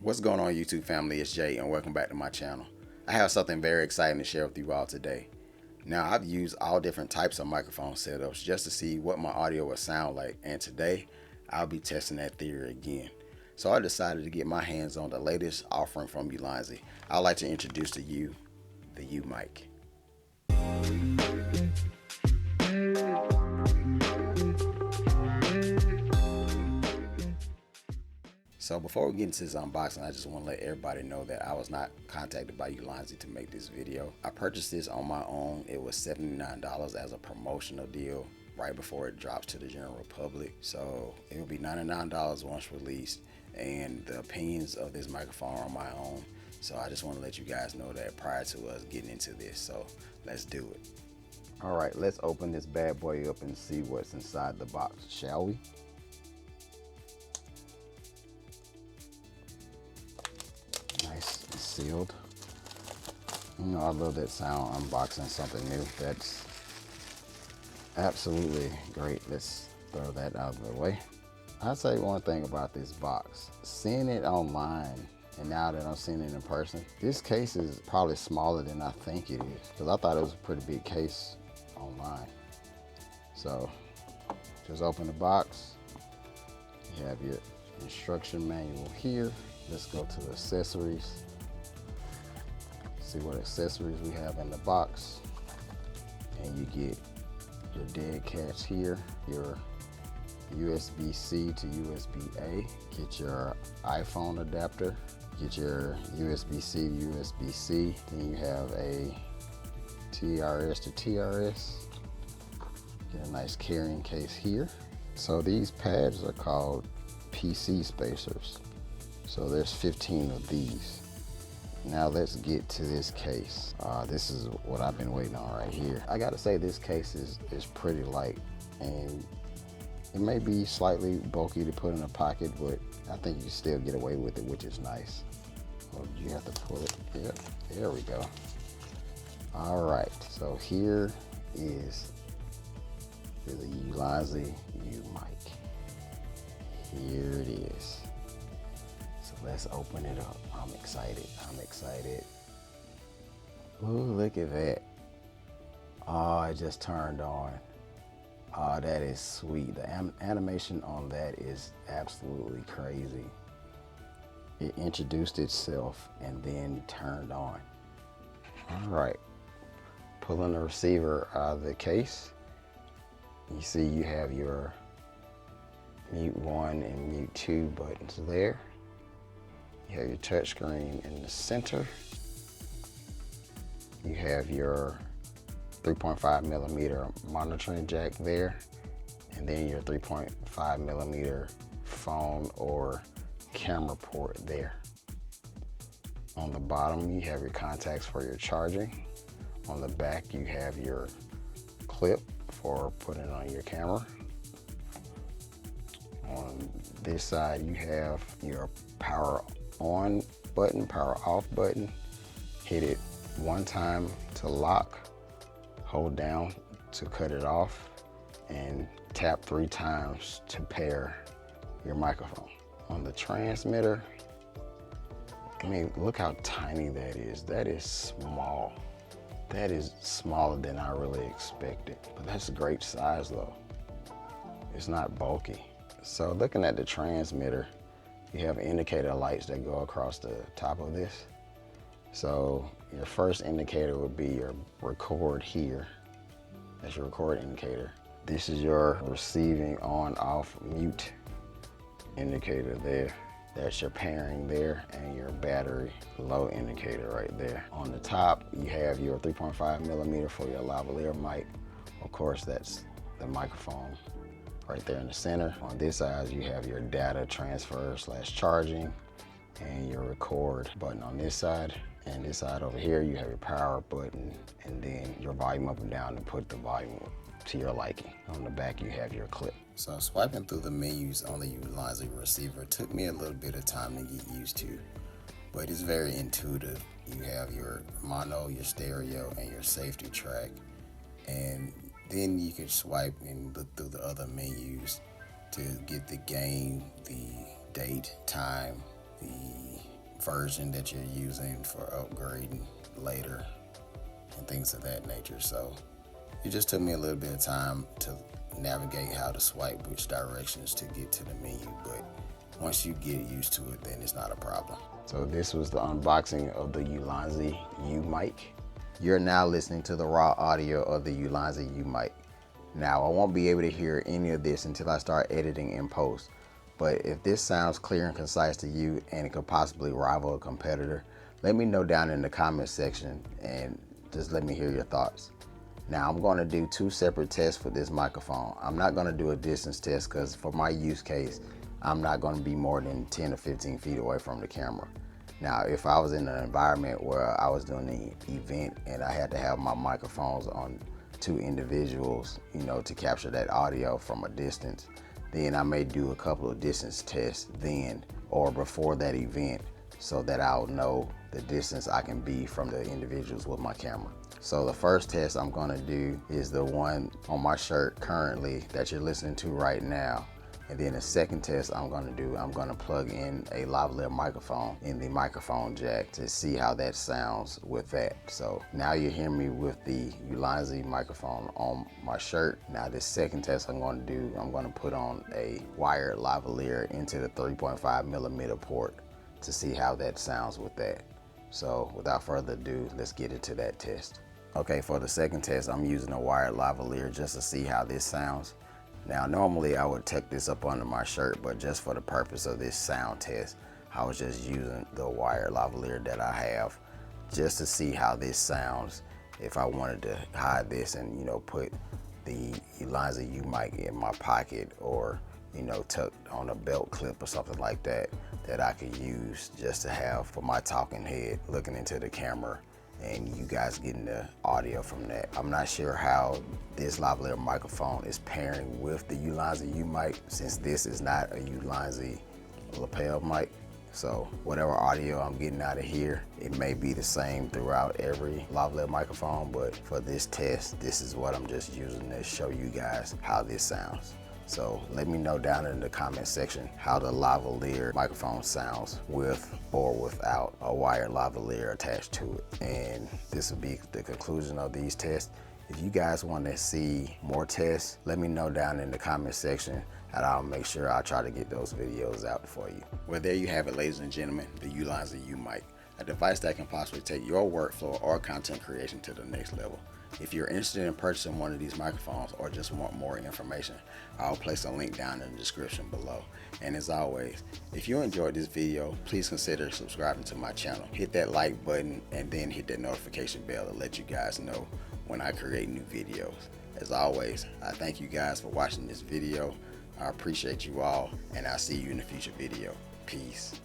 What's going on, YouTube family? It's Jay and welcome back to my channel. I have something very exciting to share with you all today. Now, I've used all different types of microphone setups just to see what my audio would sound like, and today I'll be testing that theory again. So I decided to get my hands on the latest offering from Ulanzi. I'd like to introduce to you the Umic. So before we get into this unboxing, I just want to let everybody know that I was not contacted by Ulanzi to make this video. I purchased this on my own. It was $79 as a promotional deal right before it drops to the general public. So it will be $99 once released, and the opinions of this microphone are my own. So I just want to let you guys know that prior to us getting into this. So let's do it. All right, let's open this bad boy up and see what's inside the box, shall we? Nice and sealed. You know, I love that sound, unboxing something new. That's absolutely great. Let's throw that out of the way. I'll say one thing about this box. Seeing it online and now that I'm seeing it in person, this case is probably smaller than I think it is, because I thought it was a pretty big case online. So just open the box. You have your instruction manual here. Let's go to the accessories. See what accessories we have in the box. And you get your dead cats here, your USB-C to USB-A. Get your iPhone adapter. Get your USB-C to USB-C. Then you have a TRS to TRS. Get a nice carrying case here. So these pads are called PC spacers. So there's 15 of these. Now let's get to this case. This is what I've been waiting on right here. I gotta say, this case is pretty light, and it may be slightly bulky to put in a pocket, but I think you can still get away with it, which is nice. Well, you have to pull it. Yep, there we go. All right, so here is the Ulanzi Umic. Here it is. Let's open it up. I'm excited. Ooh, look at that. Oh, it just turned on. Oh, that is sweet. The animation on that is absolutely crazy. It introduced itself and then turned on. All right, pulling the receiver out of the case. You see you have your mute 1 and mute 2 buttons there. You have your touch screen in the center. You have your 3.5 millimeter monitoring jack there, and then your 3.5 millimeter phone or camera port there. On the bottom, you have your contacts for your charging. On the back, you have your clip for putting it on your camera. On this side, you have your power on button, power off button. Hit it one time to lock, hold down to cut it off, and tap 3 times to pair your microphone. On the transmitter, I mean, look how tiny that is. That is small. That is smaller than I really expected, but that's a great size though. It's not bulky. So looking at the transmitter, you have indicator lights that go across the top of this. So your first indicator would be your record here. That's your record indicator. This is your receiving on, off, mute indicator there. That's your pairing there, and your battery low indicator right there. On the top, you have your 3.5 millimeter for your lavalier mic. Of course, that's the microphone right there in the center. On this side, you have your data transfer / charging and your record button on this side. And this side over here, you have your power button and then your volume up and down to put the volume to your liking. On the back, you have your clip. So swiping through the menus on the Ulanzi receiver took me a little bit of time to get used to, but it's very intuitive. You have your mono, your stereo, and your safety track. And then you can swipe and look through the other menus to get the gain, the date, time, the version that you're using for upgrading later and things of that nature. So it just took me a little bit of time to navigate how to swipe which directions to get to the menu, but once you get used to it, then it's not a problem. So this was the unboxing of the Ulanzi Umic. You're now listening to the raw audio of the Ulanzi Umic. Now, I won't be able to hear any of this until I start editing in post, but if this sounds clear and concise to you and it could possibly rival a competitor, let me know down in the comments section and just let me hear your thoughts. Now, I'm going to do 2 separate tests for this microphone. I'm not going to do a distance test because for my use case, I'm not going to be more than 10 or 15 feet away from the camera. Now, if I was in an environment where I was doing the event and I had to have my microphones on 2 individuals, you know, to capture that audio from a distance, then I may do a couple of distance tests then or before that event so that I'll know the distance I can be from the individuals with my camera. So the first test I'm gonna do is the one on my shirt currently that you're listening to right now. And then the second test I'm gonna plug in a lavalier microphone in the microphone jack to see how that sounds with that. So now you hear me with the Ulanzi microphone on my shirt. Now this second test I'm gonna put on a wired lavalier into the 3.5mm port to see how that sounds with that. So without further ado, let's get into that test. Okay, for the second test, I'm using a wired lavalier just to see how this sounds. Now, normally I would tuck this up under my shirt, but just for the purpose of this sound test, I was just using the wired lavalier that I have just to see how this sounds if I wanted to hide this and, you know, put the Ulanzi Umic in my pocket or, you know, tucked on a belt clip or something like that, that I could use just to have for my talking head looking into the camera and you guys getting the audio from that. I'm not sure how this lavalier microphone is pairing with the Ulanzi Umic since this is not a Ulanzi lapel mic. So whatever audio I'm getting out of here, it may be the same throughout every lavalier microphone, but for this test, this is what I'm just using to show you guys how this sounds. So let me know down in the comment section how the lavalier microphone sounds with or without a wired lavalier attached to it. And this will be the conclusion of these tests. If you guys want to see more tests, let me know down in the comment section and I'll make sure I try to get those videos out for you. Well, there you have it, ladies and gentlemen, the Ulanzi Umic, a device that can possibly take your workflow or content creation to the next level. If you're interested in purchasing one of these microphones or just want more information, I'll place a link down in the description below. And as always, if you enjoyed this video, please consider subscribing to my channel. Hit that like button and then hit that notification bell to let you guys know when I create new videos. As always, I thank you guys for watching this video. I appreciate you all, and I'll see you in a future video. Peace.